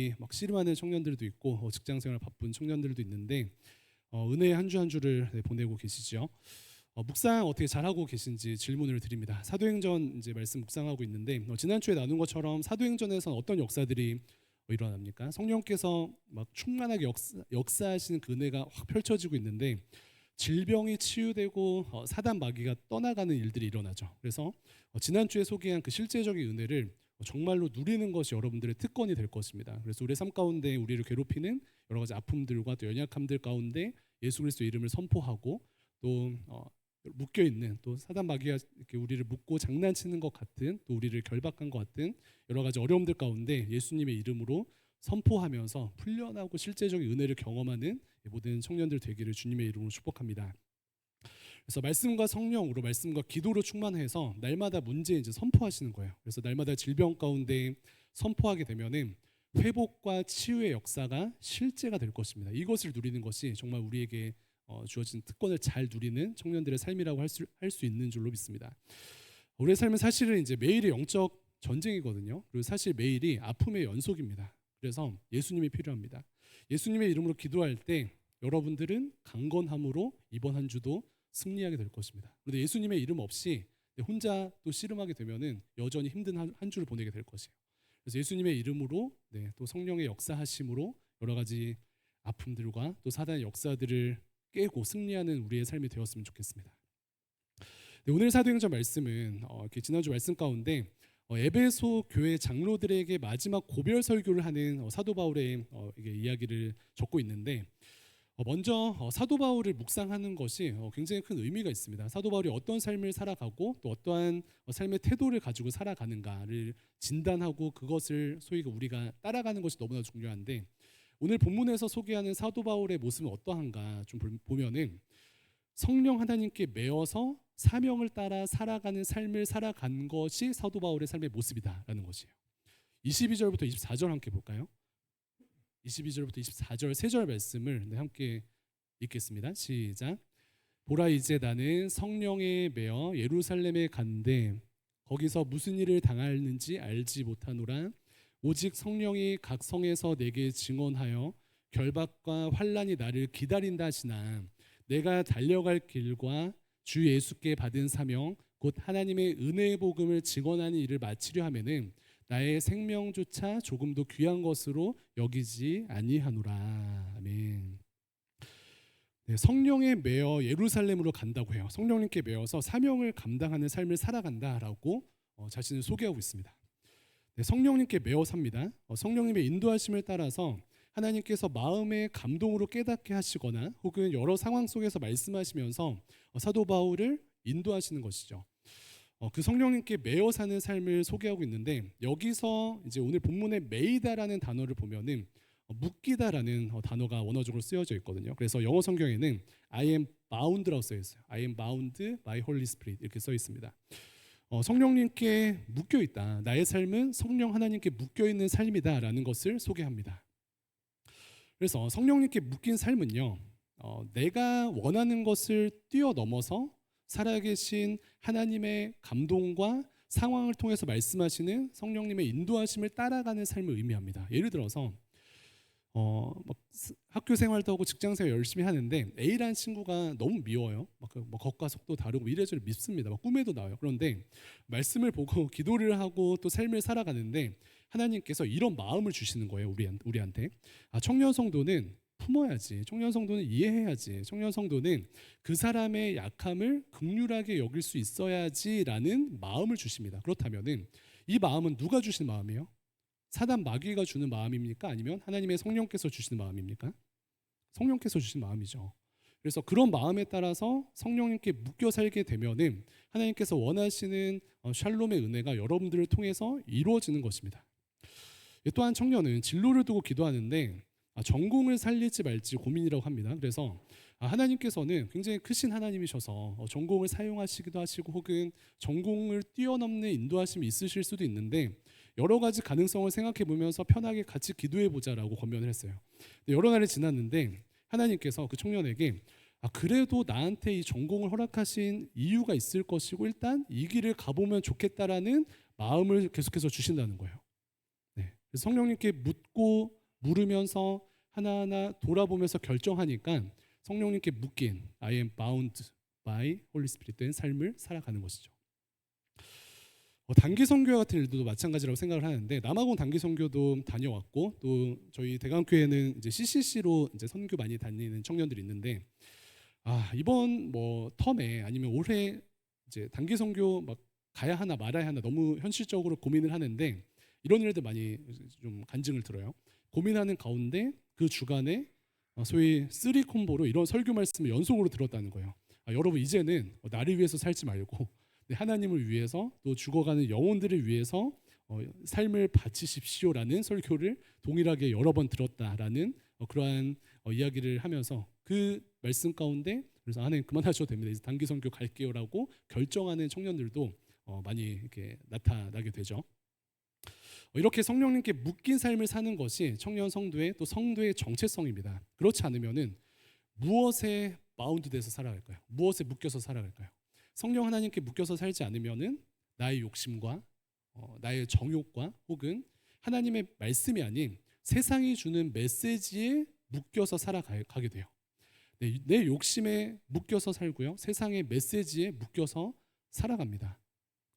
마음이 막 씨름하는 청년들도 있고 직장생활 바쁜 청년들도 있는데 은혜의 한 주 한 주를 보내고 계시죠. 묵상 어떻게 잘하고 계신지 질문을 드립니다. 사도행전 이제 말씀 묵상하고 있는데 지난주에 나눈 것처럼 사도행전에서는 어떤 역사들이 일어납니까? 성령께서 막 충만하게 역사하시는 그 은혜가 확 펼쳐지고 있는데 질병이 치유되고 사단 마귀가 떠나가는 일들이 일어나죠. 그래서 지난주에 소개한 그 실제적인 은혜를 정말로 누리는 것이 여러분들의 특권이 될 것입니다. 그래서 우리의 삶 가운데 우리를 괴롭히는 여러 가지 아픔들과 또 연약함들 가운데 예수 그리스도의 이름을 선포하고 또 묶여 있는 또 사단 마귀가 이렇게 우리를 묶고 장난치는 것 같은 또 우리를 결박한 것 같은 여러 가지 어려움들 가운데 예수님의 이름으로 선포하면서 풀려나고 실제적인 은혜를 경험하는 모든 청년들 되기를 주님의 이름으로 축복합니다. 그래서 말씀과 성령으로 말씀과 기도로 충만해서 날마다 문제 이제 선포하시는 거예요. 그래서 날마다 질병 가운데 선포하게 되면은 회복과 치유의 역사가 실제가 될 것입니다. 이것을 누리는 것이 정말 우리에게 주어진 특권을 잘 누리는 청년들의 삶이라고 할 수 있는 줄로 믿습니다. 우리의 삶은 사실은 이제 매일의 영적 전쟁이거든요. 그리고 사실 매일이 아픔의 연속입니다. 그래서 예수님이 필요합니다. 예수님의 이름으로 기도할 때 여러분들은 강건함으로 이번 한 주도 승리하게 될 것입니다. 그런데 예수님의 이름 없이 혼자 또 씨름하게 되면은 여전히 힘든 한 주를 보내게 될 것이에요. 그래서 예수님의 이름으로 또 성령의 역사하심으로 여러 가지 아픔들과 또 사단의 역사들을 깨고 승리하는 우리의 삶이 되었으면 좋겠습니다. 오늘 사도행전 말씀은 이렇게 지난주 말씀 가운데 에베소 교회 장로들에게 마지막 고별 설교를 하는 사도 바울의 이게 이야기를 적고 있는데 먼저 사도 바울을 묵상하는 것이 굉장히 큰 의미가 있습니다. 사도 바울이 어떤 삶을 살아가고 또 어떠한 삶의 태도를 가지고 살아가는가를 진단하고 그것을 소위 우리가 따라가는 것이 너무나 중요한데 오늘 본문에서 소개하는 사도 바울의 모습은 어떠한가 좀 보면은 성령 하나님께 매어서 사명을 따라 살아가는 삶을 살아간 것이 사도 바울의 삶의 모습이다라는 것이에요. 22절부터 24절 함께 볼까요? 22절부터 24절 세 절 말씀을 함께 읽겠습니다. 시작. 보라 이제 나는 성령에 매어 예루살렘에 간데 거기서 무슨 일을 당하는지 알지 못하노라. 오직 성령이 각 성에서 내게 증언하여 결박과 환난이 나를 기다린다 하시나 내가 달려갈 길과 주 예수께 받은 사명 곧 하나님의 은혜의 복음을 증언하는 일을 마치려 하면은 나의 생명조차 조금도 귀한 것으로 여기지 아니하노라. 아멘. 성령에 매어 예루살렘으로 간다고 해요. 성령님께 매어서 사명을 감당하는 삶을 살아간다라고 자신을 소개하고 있습니다. 성령님께 매어 삽니다. 성령님의 인도하심을 따라서 하나님께서 마음의 감동으로 깨닫게 하시거나 혹은 여러 상황 속에서 말씀하시면서 사도 바울을 인도하시는 것이죠. 그 성령님께 매어 사는 삶을 소개하고 있는데 여기서 이제 오늘 본문에 매이다라는 단어를 보면은 묶이다라는 단어가 원어적으로 쓰여져 있거든요. 그래서 영어 성경에는 I am bound라고 써 있어요. I am bound by Holy Spirit 이렇게 써 있습니다. 성령님께 묶여 있다. 나의 삶은 성령 하나님께 묶여 있는 삶이다라는 것을 소개합니다. 그래서 성령님께 묶인 삶은요, 내가 원하는 것을 뛰어넘어서 살아계신 하나님의 감동과 상황을 통해서 말씀하시는 성령님의 인도하심을 따라가는 삶을 의미합니다. 예를 들어서 학교 생활도 하고 직장 생활 열심히 하는데 A라는 친구가 너무 미워요. 겉과 속도 다르고 이래저래 밉습니다. 꿈에도 나와요. 그런데 말씀을 보고 기도를 하고 또 삶을 살아가는데 하나님께서 이런 마음을 주시는 거예요. 우리한테. 청년 성도는 품어야지. 청년 성도는 이해해야지. 청년 성도는 그 사람의 약함을 긍휼하게 여길 수 있어야지라는 마음을 주십니다. 그렇다면은 이 마음은 누가 주신 마음이에요? 사단 마귀가 주는 마음입니까? 아니면 하나님의 성령께서 주시는 마음입니까? 성령께서 주신 마음이죠. 그래서 그런 마음에 따라서 성령님께 묶여 살게 되면은 하나님께서 원하시는 샬롬의 은혜가 여러분들을 통해서 이루어지는 것입니다. 또한 청년은 진로를 두고 기도하는데 전공을 살릴지 말지 고민이라고 합니다. 그래서 하나님께서는 굉장히 크신 하나님이셔서 전공을 사용하시기도 하시고 혹은 전공을 뛰어넘는 인도하심이 있으실 수도 있는데 여러 가지 가능성을 생각해 보면서 편하게 같이 기도해 보자라고 권면을 했어요. 여러 날이 지났는데 하나님께서 그 청년에게 그래도 나한테 이 전공을 허락하신 이유가 있을 것이고 일단 이 길을 가보면 좋겠다라는 마음을 계속해서 주신다는 거예요. 그래서 성령님께 묻고 물으면서 하나하나 돌아보면서 결정하니까 성령님께 묶인 I am bound by Holy Spirit 된 삶을 살아가는 것이죠. 단기 선교 같은 일도 마찬가지라고 생각을 하는데 남아공 단기 선교도 다녀왔고 또 저희 대강교회는 이제 CCC로 이제 선교 많이 다니는 청년들이 있는데 이번 뭐 텀에 아니면 올해 이제 단기 선교 막 가야 하나 말아야 하나 너무 현실적으로 고민을 하는데 이런 일들 많이 좀 간증을 들어요. 고민하는 가운데 그 주간에 소위 쓰리 콤보로 이런 설교 말씀을 연속으로 들었다는 거예요. 여러분 이제는 나를 위해서 살지 말고 하나님을 위해서 또 죽어가는 영혼들을 위해서 삶을 바치십시오라는 설교를 동일하게 여러 번 들었다라는 그러한 이야기를 하면서 그 말씀 가운데 그래서 하나님 그만하셔도 됩니다. 이제 단기 선교 갈게요라고 결정하는 청년들도 많이 이렇게 나타나게 되죠. 이렇게 성령님께 묶인 삶을 사는 것이 청년 성도의 또 성도의 정체성입니다. 그렇지 않으면은 무엇에 바운드돼서 살아갈까요? 무엇에 묶여서 살아갈까요? 성령 하나님께 묶여서 살지 않으면은 나의 욕심과 나의 정욕과 혹은 하나님의 말씀이 아닌 세상이 주는 메시지에 묶여서 살아가게 돼요. 내 욕심에 묶여서 살고요. 세상의 메시지에 묶여서 살아갑니다.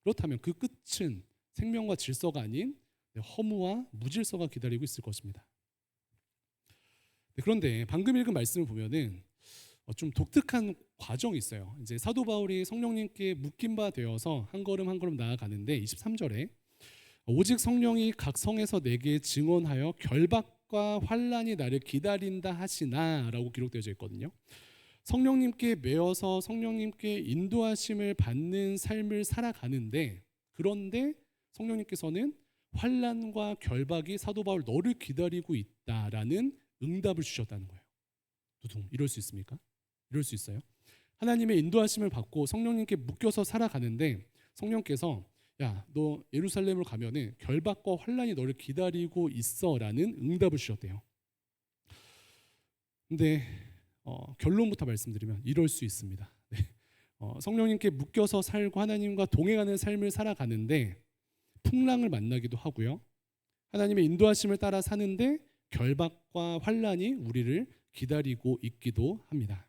그렇다면 그 끝은 생명과 질서가 아닌 허무와 무질서가 기다리고 있을 것입니다. 그런데 방금 읽은 말씀을 보면은 좀 독특한 과정이 있어요. 이제 사도 바울이 성령님께 묶인 바 되어서 한 걸음 한 걸음 나아가는데 23절에 오직 성령이 각 성에서 내게 증언하여 결박과 환난이 나를 기다린다 하시나라고 기록되어져 있거든요. 성령님께 매어서 성령님께 인도하심을 받는 삶을 살아가는데 그런데 성령님께서는 환난과 결박이 사도 바울 너를 기다리고 있다라는 응답을 주셨다는 거예요. 두둥 이럴 수 있습니까? 이럴 수 있어요? 하나님의 인도하심을 받고 성령님께 묶여서 살아가는데 성령께서 야, 너 예루살렘으로 가면은 결박과 환난이 너를 기다리고 있어라는 응답을 주셨대요. 근데 결론부터 말씀드리면 이럴 수 있습니다. 네. 성령님께 묶여서 살고 하나님과 동행하는 삶을 살아가는데 풍랑을 만나기도 하고요. 하나님의 인도하심을 따라 사는데 결박과 환난이 우리를 기다리고 있기도 합니다.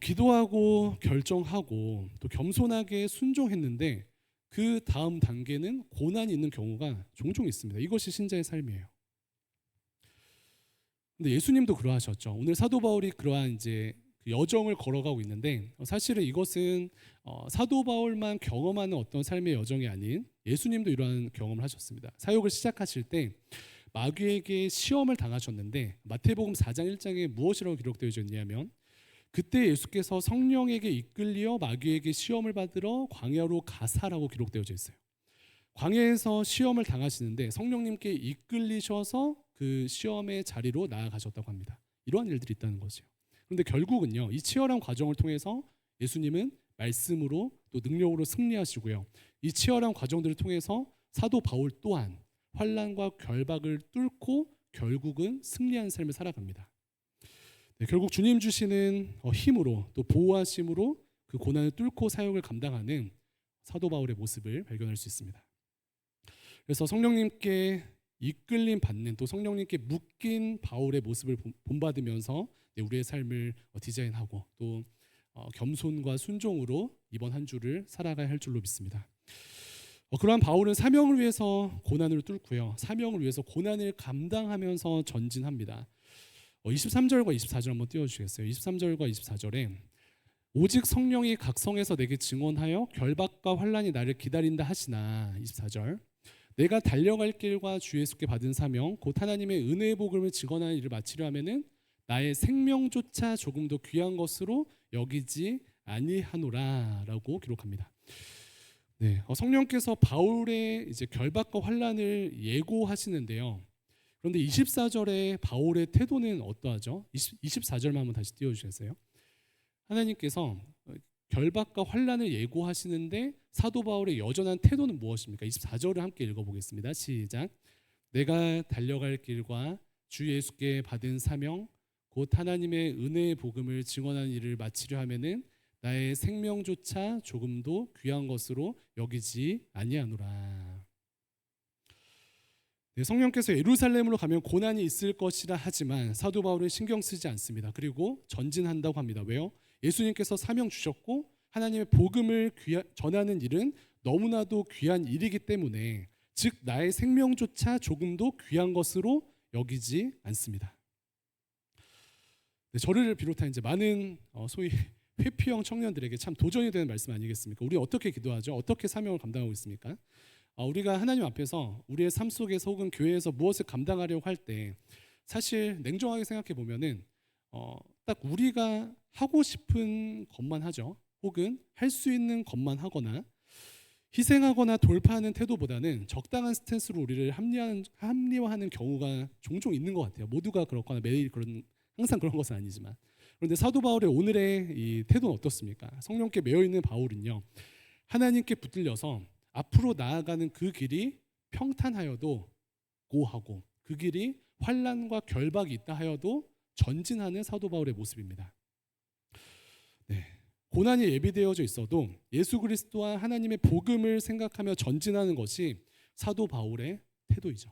기도하고 결정하고 또 겸손하게 순종했는데 그 다음 단계는 고난이 있는 경우가 종종 있습니다. 이것이 신자의 삶이에요. 근데 예수님도 그러하셨죠. 오늘 사도 바울이 그러한 이제 여정을 걸어가고 있는데 사실은 이것은 사도 바울만 경험하는 어떤 삶의 여정이 아닌 예수님도 이러한 경험을 하셨습니다. 사역을 시작하실 때 마귀에게 시험을 당하셨는데 마태복음 4장 1장에 무엇이라고 기록되어 있냐면 그때 예수께서 성령에게 이끌려 마귀에게 시험을 받으러 광야로 가사라고 기록되어져 있어요. 광야에서 시험을 당하시는데 성령님께 이끌리셔서 그 시험의 자리로 나아가셨다고 합니다. 이러한 일들이 있다는 거죠. 그런데 결국은요, 이 치열한 과정을 통해서 예수님은 말씀으로 또 능력으로 승리하시고요. 이 치열한 과정들을 통해서 사도 바울 또한 환난과 결박을 뚫고 결국은 승리한 삶을 살아갑니다. 네, 결국 주님 주시는 힘으로 또 보호하심으로 그 고난을 뚫고 사역을 감당하는 사도 바울의 모습을 발견할 수 있습니다. 그래서 성령님께 이끌림 받는 또 성령님께 묶인 바울의 모습을 본받으면서 우리의 삶을 디자인하고 또 겸손과 순종으로 이번 한 주를 살아가야 할 줄로 믿습니다. 그러한 바울은 사명을 위해서 고난을 뚫고요. 사명을 위해서 고난을 감당하면서 전진합니다. 23절과 24절 한번 띄워주시겠어요? 23절과 24절에 오직 성령이 각 성에서 내게 증언하여 결박과 환난이 나를 기다린다 하시나 24절 내가 달려갈 길과 주 예수께 받은 사명 곧 하나님의 은혜의 복음을 증언하는 일을 마치려 하면은 나의 생명조차 조금도 귀한 것으로 여기지 아니하노라라고 기록합니다. 네, 성령께서 바울의 이제 결박과 환난을 예고하시는데요. 그런데 24절에 바울의 태도는 어떠하죠? 24절만 한번 다시 띄워주시겠어요? 하나님께서 결박과 환난을 예고하시는데 사도 바울의 여전한 태도는 무엇입니까? 24절을 함께 읽어보겠습니다. 시작. 내가 달려갈 길과 주 예수께 받은 사명 곧 하나님의 은혜의 복음을 증언하는 일을 마치려 하면은 나의 생명조차 조금도 귀한 것으로 여기지 아니하노라. 네, 성령께서 예루살렘으로 가면 고난이 있을 것이라 하지만 사도 바울은 신경 쓰지 않습니다. 그리고 전진한다고 합니다. 왜요? 예수님께서 사명 주셨고 하나님의 복음을 전하는 일은 너무나도 귀한 일이기 때문에, 즉 나의 생명조차 조금도 귀한 것으로 여기지 않습니다. 네, 저를 비롯한 이제 많은 소위 회피형 청년들에게 참 도전이 되는 말씀 아니겠습니까? 우리 어떻게 기도하죠? 어떻게 사명을 감당하고 있습니까? 우리가 하나님 앞에서 우리의 삶 속에서 혹은 교회에서 무엇을 감당하려고 할 때 사실 냉정하게 생각해 보면은 딱 우리가 하고 싶은 것만 하죠. 혹은 할 수 있는 것만 하거나 희생하거나 돌파하는 태도보다는 적당한 스탠스로 우리를 합리화하는 경우가 종종 있는 것 같아요. 모두가 그렇거나 매일 항상 그런 것은 아니지만. 그런데 사도 바울의 오늘의 이 태도는 어떻습니까? 성령께 매여 있는 바울은요, 하나님께 붙들려서 앞으로 나아가는 그 길이 평탄하여도 고하고 그 길이 환난과 결박이 있다 하여도 전진하는 사도 바울의 모습입니다. 네. 고난이 예비되어져 있어도 예수 그리스도와 하나님의 복음을 생각하며 전진하는 것이 사도 바울의 태도이죠.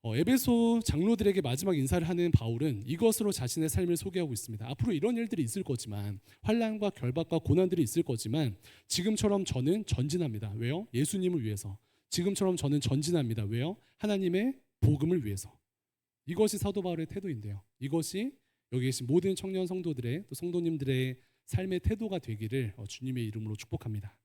에베소 장로들에게 마지막 인사를 하는 바울은 이것으로 자신의 삶을 소개하고 있습니다. 앞으로 이런 일들이 있을 거지만, 환난과 결박과 고난들이 있을 거지만 지금처럼 저는 전진합니다. 왜요? 예수님을 위해서. 지금처럼 저는 전진합니다. 왜요? 하나님의 복음을 위해서. 이것이 사도 바울의 태도인데요. 이것이 여기 계신 모든 청년 성도들의, 또 성도님들의 삶의 태도가 되기를 주님의 이름으로 축복합니다.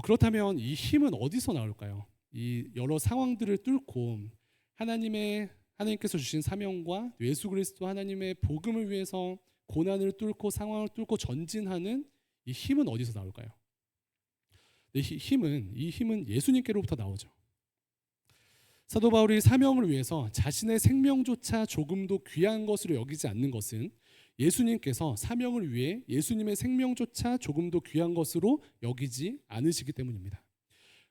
그렇다면 이 힘은 어디서 나올까요? 이 여러 상황들을 뚫고 하나님께서 주신 사명과 예수 그리스도 하나님의 복음을 위해서 고난을 뚫고 상황을 뚫고 전진하는 이 힘은 어디서 나올까요? 이 힘은 예수님께로부터 나오죠. 사도 바울이 사명을 위해서 자신의 생명조차 조금도 귀한 것으로 여기지 않는 것은 예수님께서 사명을 위해 예수님의 생명조차 조금도 귀한 것으로 여기지 않으시기 때문입니다.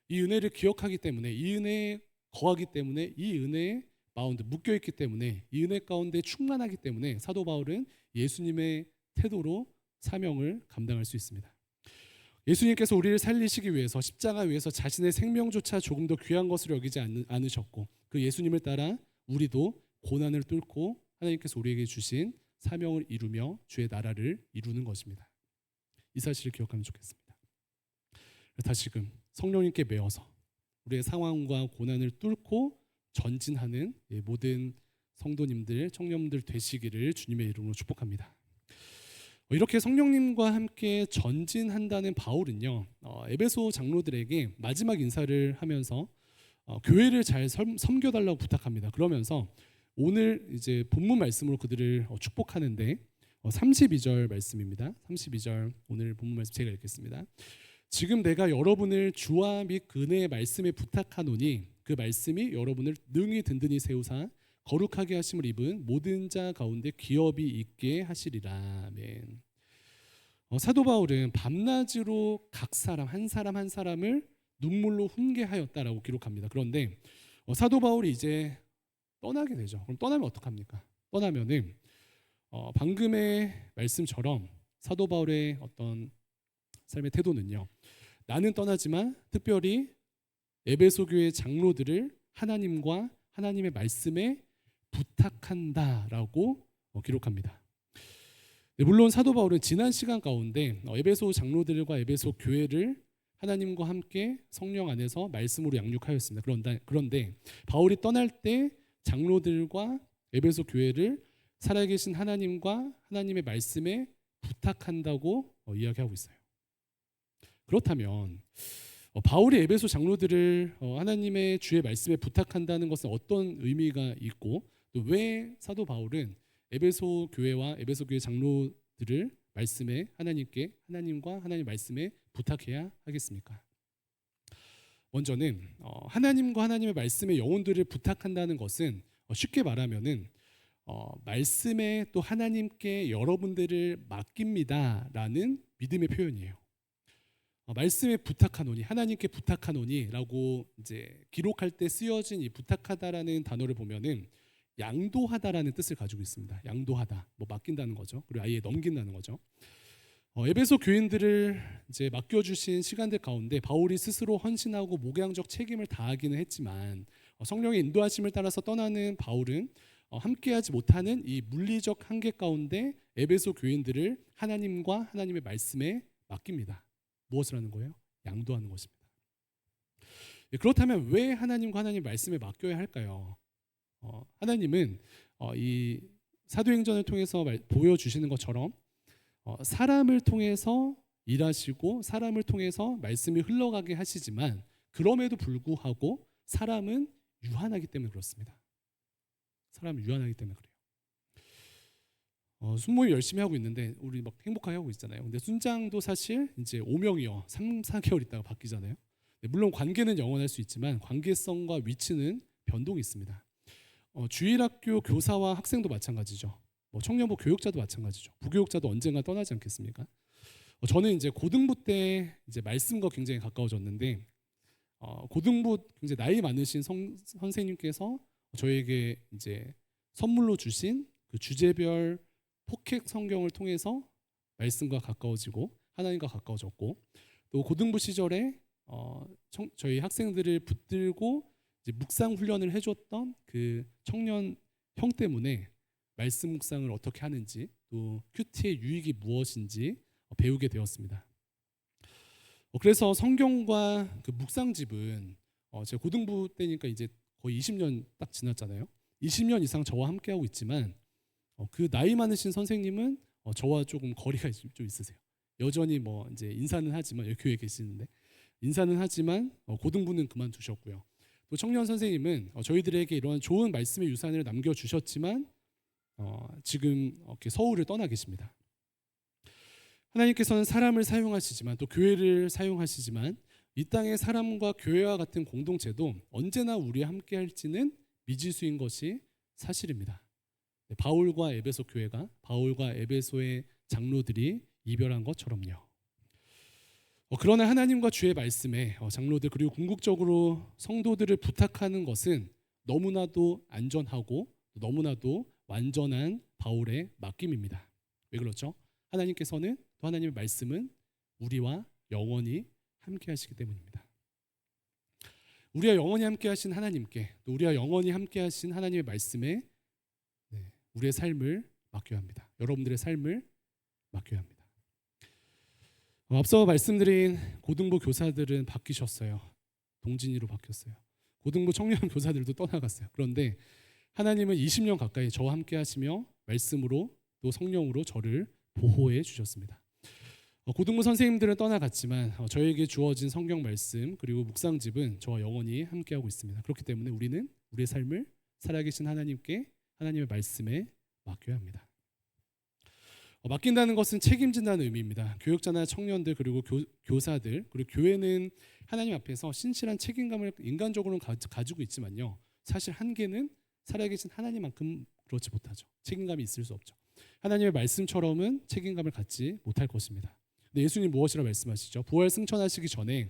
이 은혜를 기억하기 때문에, 이 은혜에 거하기 때문에, 이 은혜에 바운드 묶여있기 때문에, 이 은혜 가운데 충만하기 때문에 사도 바울은 예수님의 태도로 사명을 감당할 수 있습니다. 예수님께서 우리를 살리시기 위해서 십자가 위에서 자신의 생명조차 조금 더 귀한 것으로 여기지 않으셨고, 그 예수님을 따라 우리도 고난을 뚫고 하나님께서 우리에게 주신 사명을 이루며 주의 나라를 이루는 것입니다. 이 사실을 기억하면 좋겠습니다. 다시금 성령님께 매어서 우리의 상황과 고난을 뚫고 전진하는 모든 성도님들, 청년들 되시기를 주님의 이름으로 축복합니다. 이렇게 성령님과 함께 전진한다는 바울은요, 에베소 장로들에게 마지막 인사를 하면서 교회를 잘 섬겨달라고 부탁합니다. 그러면서 오늘 이제 본문 말씀으로 그들을 축복하는데 32절 말씀입니다. 32절 오늘 본문 말씀 제가 읽겠습니다. 지금 내가 여러분을 주와 및 그네의 말씀에 부탁하노니 그 말씀이 여러분을 능히 든든히 세우사 거룩하게 하심을 입은 모든 자 가운데 기업이 있게 하시리라. 아멘. 사도 바울은 밤낮으로 각 사람 한 사람을 눈물로 훈계하였다라고 기록합니다. 그런데 사도 바울이 이제 떠나게 되죠. 그럼 떠나면 어떡합니까? 떠나면은 방금의 말씀처럼 사도 바울의 어떤 삶의 태도는요, 나는 떠나지만 특별히 에베소 교회 장로들을 하나님과 하나님의 말씀에 부탁한다라고 기록합니다. 네, 물론 사도 바울은 지난 시간 가운데 에베소 장로들과 에베소 교회를 하나님과 함께 성령 안에서 말씀으로 양육하였습니다. 그런데 바울이 떠날 때 장로들과 에베소 교회를 살아계신 하나님과 하나님의 말씀에 부탁한다고 이야기하고 있어요. 그렇다면 바울이 에베소 장로들을 하나님의 주의 말씀에 부탁한다는 것은 어떤 의미가 있고, 또 왜 사도 바울은 에베소 교회와 에베소 교회 장로들을 하나님과 하나님 말씀에 부탁해야 하겠습니까? 먼저는 하나님과 하나님의 말씀의 영혼들을 부탁한다는 것은 쉽게 말하면은 말씀에 또 하나님께 여러분들을 맡깁니다라는 믿음의 표현이에요. 말씀에 부탁하노니, 하나님께 부탁하노니라고 이제 기록할 때 쓰여진 이 부탁하다라는 단어를 보면은 양도하다라는 뜻을 가지고 있습니다. 양도하다, 맡긴다는 거죠. 그리고 아예 넘긴다는 거죠. 에베소 교인들을 이제 맡겨주신 시간들 가운데 바울이 스스로 헌신하고 목양적 책임을 다하기는 했지만 성령의 인도하심을 따라서 떠나는 바울은 함께하지 못하는 이 물리적 한계 가운데 에베소 교인들을 하나님과 하나님의 말씀에 맡깁니다. 무엇을 하는 거예요? 양도하는 것입니다. 그렇다면 왜 하나님과 하나님의 말씀에 맡겨야 할까요? 하나님은 이 사도행전을 통해서 보여주시는 것처럼 사람을 통해서 일하시고 사람을 통해서 말씀이 흘러가게 하시지만 그럼에도 불구하고 사람은 유한하기 때문에 그렇습니다. 사람은 유한하기 때문에 그래요. 순모임 열심히 하고 있는데 우리 막 행복하게 하고 있잖아요. 근데 순장도 사실 이제 오명이요 3, 4개월 있다가 바뀌잖아요. 물론 관계는 영원할 수 있지만 관계성과 위치는 변동이 있습니다. 주일학교 교사와 학생도 마찬가지죠. 청년부 교육자도 마찬가지죠. 부교육자도 언젠가 떠나지 않겠습니까? 저는 이제 고등부 때 이제 말씀과 굉장히 가까워졌는데 고등부 굉장히 나이 많으신 선생님께서 저에게 이제 선물로 주신 그 주제별 포켓 성경을 통해서 말씀과 가까워지고 하나님과 가까워졌고 또 고등부 시절에 저희 학생들을 붙들고 이제 묵상 훈련을 해줬던 그 청년 형 때문에 말씀 묵상을 어떻게 하는지 또 큐티의 유익이 무엇인지 배우게 되었습니다. 그래서 성경과 그 묵상집은 제가 고등부 때니까 이제 거의 20년 딱 지났잖아요. 20년 이상 저와 함께하고 있지만 그 나이 많으신 선생님은 저와 조금 거리가 좀 있으세요. 여전히 뭐 이제 인사는 하지만 여기 교회에 계시는데 인사는 하지만 고등부는 그만두셨고요. 또 청년 선생님은 저희들에게 이러한 좋은 말씀의 유산을 남겨주셨지만 지금 이렇게 서울을 떠나 계십니다. 하나님께서는 사람을 사용하시지만 또 교회를 사용하시지만 이 땅의 사람과 교회와 같은 공동체도 언제나 우리와 함께 할지는 미지수인 것이 사실입니다. 바울과 에베소 교회가 바울과 에베소의 장로들이 이별한 것처럼요. 그러나 하나님과 주의 말씀에 장로들 그리고 궁극적으로 성도들을 부탁하는 것은 너무나도 안전하고 너무나도 완전한 바울의 맡김입니다. 왜 그렇죠? 하나님께서는 또 하나님의 말씀은 우리와 영원히 함께 하시기 때문입니다. 우리와 영원히 함께 하신 하나님께 또 우리와 영원히 함께 하신 하나님의 말씀에 우리의 삶을 맡겨야 합니다. 여러분들의 삶을 맡겨야 합니다. 앞서 말씀드린 고등부 교사들은 바뀌셨어요. 동진이로 바뀌었어요. 고등부 청년 교사들도 떠나갔어요. 그런데 하나님은 20년 가까이 저와 함께 하시며 말씀으로 또 성령으로 저를 보호해 주셨습니다. 고등부 선생님들은 떠나갔지만 저에게 주어진 성경 말씀 그리고 묵상집은 저와 영원히 함께하고 있습니다. 그렇기 때문에 우리는 우리의 삶을 살아계신 하나님께 하나님의 말씀에 맡겨야 합니다. 맡긴다는 것은 책임진다는 의미입니다. 교육자나 청년들 그리고 교사들 그리고 교회는 하나님 앞에서 신실한 책임감을 인간적으로는 가지고 있지만요. 사실 한계는 살아계신 하나님만큼 그렇지 못하죠. 책임감이 있을 수 없죠. 하나님의 말씀처럼은 책임감을 갖지 못할 것입니다. 근데 예수님 무엇이라 말씀하시죠? 부활 승천하시기 전에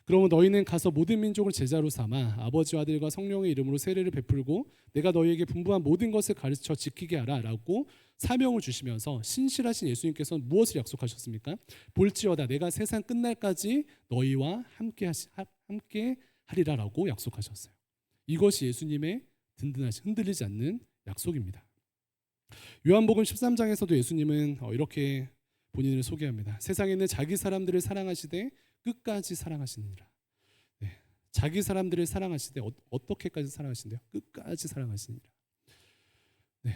그러면 너희는 가서 모든 민족을 제자로 삼아 아버지와 아들과 성령의 이름으로 세례를 베풀고 내가 너희에게 분부한 모든 것을 가르쳐 지키게 하라 라고 사명을 주시면서 신실하신 예수님께서는 무엇을 약속하셨습니까? 볼지어다 내가 세상 끝날까지 너희와 함께 하리라 라고 약속하셨어요. 이것이 예수님의 든든하신 흔들리지 않는 약속입니다. 요한복음 13장에서도 예수님은 이렇게 본인을 소개합니다. 세상에 있는 자기 사람들을 사랑하시되 끝까지 사랑하시느니라. 자기 사람들을 사랑하시되 어떻게까지 사랑하신대요? 끝까지 사랑하시느니라.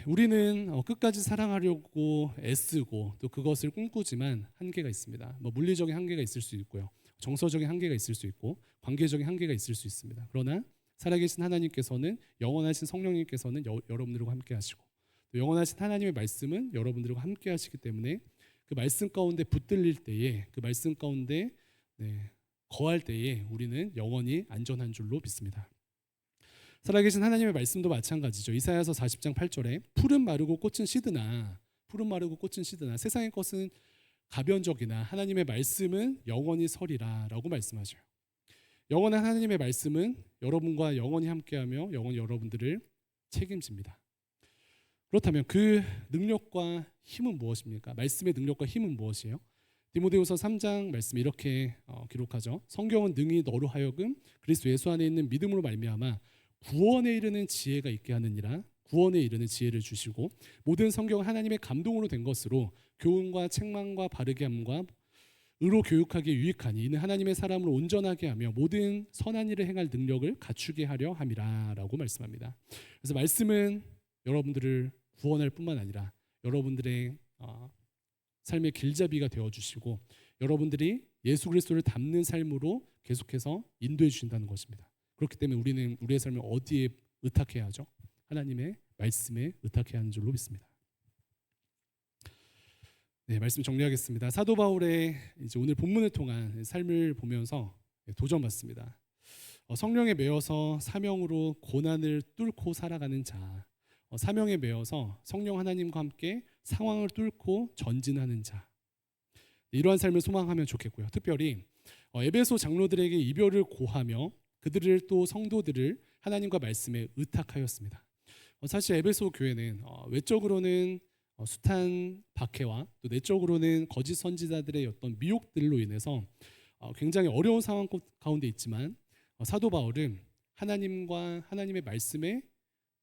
우리는 끝까지 사랑하려고 애쓰고 또 그것을 꿈꾸지만 한계가 있습니다. 물리적인 한계가 있을 수 있고요. 정서적인 한계가 있을 수 있고 관계적인 한계가 있을 수 있습니다. 그러나 살아계신 하나님께서는 영원하신 성령님께서는 여러분들과 함께 하시고 또 영원하신 하나님의 말씀은 여러분들과 함께 하시기 때문에 그 말씀 가운데 붙들릴 때에 그 말씀 가운데 거할 때에 우리는 영원히 안전한 줄로 믿습니다. 살아계신 하나님의 말씀도 마찬가지죠. 이사야서 40장 8절에 풀은 마르고 꽃은 시드나 세상의 것은 가변적이나 하나님의 말씀은 영원히 서리라 라고 말씀하셔요. 영원한 하나님의 말씀은 여러분과 영원히 함께하며 영원히 여러분들을 책임집니다. 그렇다면 그 능력과 힘은 무엇입니까? 말씀의 능력과 힘은 무엇이에요? 디모데후서 3장 말씀 이렇게 기록하죠. 성경은 능히 너로 하여금 그리스도 예수 안에 있는 믿음으로 말미암아 구원에 이르는 지혜가 있게 하느니라. 구원에 이르는 지혜를 주시고 모든 성경은 하나님의 감동으로 된 것으로 교훈과 책망과 바르게 함과 의로 교육하기에 유익하니 이는 하나님의 사람을 온전하게 하며 모든 선한 일을 행할 능력을 갖추게 하려 함이라라고 말씀합니다. 그래서 말씀은 여러분들을 구원할 뿐만 아니라 여러분들의 삶의 길잡이가 되어 주시고 여러분들이 예수 그리스도를 닮는 삶으로 계속해서 인도해 주신다는 것입니다. 그렇기 때문에 우리는 우리의 삶을 어디에 의탁해야 하죠? 하나님의 말씀에 의탁해야 하는 줄로 믿습니다. 네, 말씀 정리하겠습니다. 사도 바울의 이제 오늘 본문을 통한 삶을 보면서 도전받습니다. 성령에 매여서 사명으로 고난을 뚫고 살아가는 자, 사명에 매여서 성령 하나님과 함께 상황을 뚫고 전진하는 자, 이러한 삶을 소망하면 좋겠고요. 특별히 에베소 장로들에게 이별을 고하며 그들을 또 성도들을 하나님과 말씀에 의탁하였습니다. 사실 에베소 교회는 외적으로는 숱한 박해와 또 내적으로는 거짓 선지자들의 어떤 미혹들로 인해서 굉장히 어려운 상황 가운데 있지만 사도 바울은 하나님과 하나님의 말씀에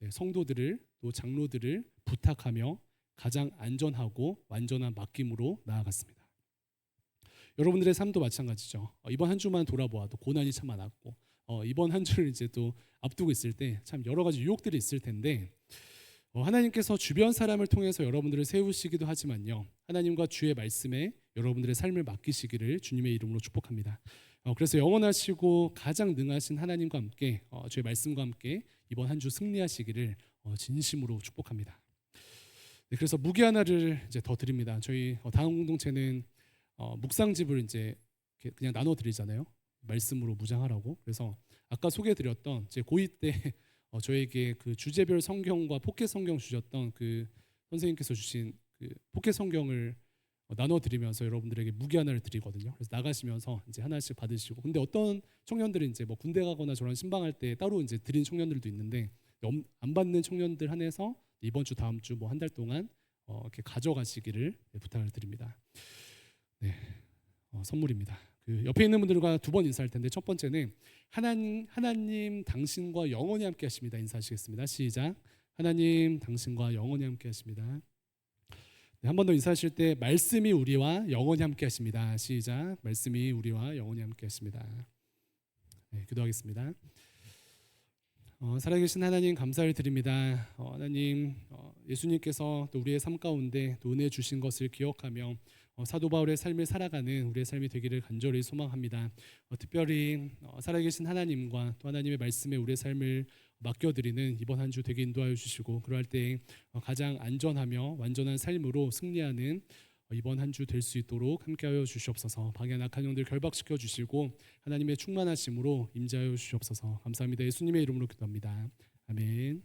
성도들을 또 장로들을 부탁하며 가장 안전하고 완전한 맡김으로 나아갔습니다. 여러분들의 삶도 마찬가지죠. 이번 한 주만 돌아보아도 고난이 참 많았고 이번 한 주를 이제 또 앞두고 있을 때 참 여러 가지 유혹들이 있을 텐데 하나님께서 주변 사람을 통해서 여러분들을 세우시기도 하지만요, 하나님과 주의 말씀에 여러분들의 삶을 맡기시기를 주님의 이름으로 축복합니다. 그래서 영원하시고 가장 능하신 하나님과 함께 주의 말씀과 함께 이번 한 주 승리하시기를 진심으로 축복합니다. 네, 그래서 무기 하나를 이제 더 드립니다. 저희 다음 공동체는 묵상집을 이제 그냥 나눠 드리잖아요. 말씀으로 무장하라고. 그래서 아까 소개해드렸던 제 고2 때 저에게 그 주제별 성경과 포켓 성경 주셨던 그 선생님께서 주신 그 포켓 성경을 나눠 드리면서 여러분들에게 무기 하나를 드리거든요. 그래서 나가시면서 이제 하나씩 받으시고, 근데 어떤 청년들은 이제 뭐 군대 가거나 저런 신방할 때 따로 이제 드린 청년들도 있는데 안 받는 청년들 한해서 이번 주 다음 주 뭐 한 달 동안 이렇게 가져가시기를 부탁을 드립니다. 네, 선물입니다. 그 옆에 있는 분들과 두 번 인사할 텐데 첫 번째는 하나님 당신과 영원히 함께 하십니다. 인사하시겠습니다. 시작. 하나님 당신과 영원히 함께 하십니다. 네, 한 번 더 인사하실 때 말씀이 우리와 영원히 함께 하십니다. 시작. 말씀이 우리와 영원히 함께 하십니다. 네, 기도하겠습니다. 살아계신 하나님 감사를 드립니다. 하나님 예수님께서 또 우리의 삶 가운데 또 은혜 주신 것을 기억하며 사도 바울의 삶을 살아가는 우리의 삶이 되기를 간절히 소망합니다. 특별히 살아계신 하나님과 또 하나님의 말씀에 우리의 삶을 맡겨드리는 이번 한 주 되게 인도하여 주시고 그러할 때 가장 안전하며 완전한 삶으로 승리하는 이번 한 주 될 수 있도록 함께하여 주시옵소서. 방해한 악한 영들 결박시켜 주시고 하나님의 충만하심으로 임재하여 주시옵소서. 감사합니다. 예수님의 이름으로 기도합니다. 아멘.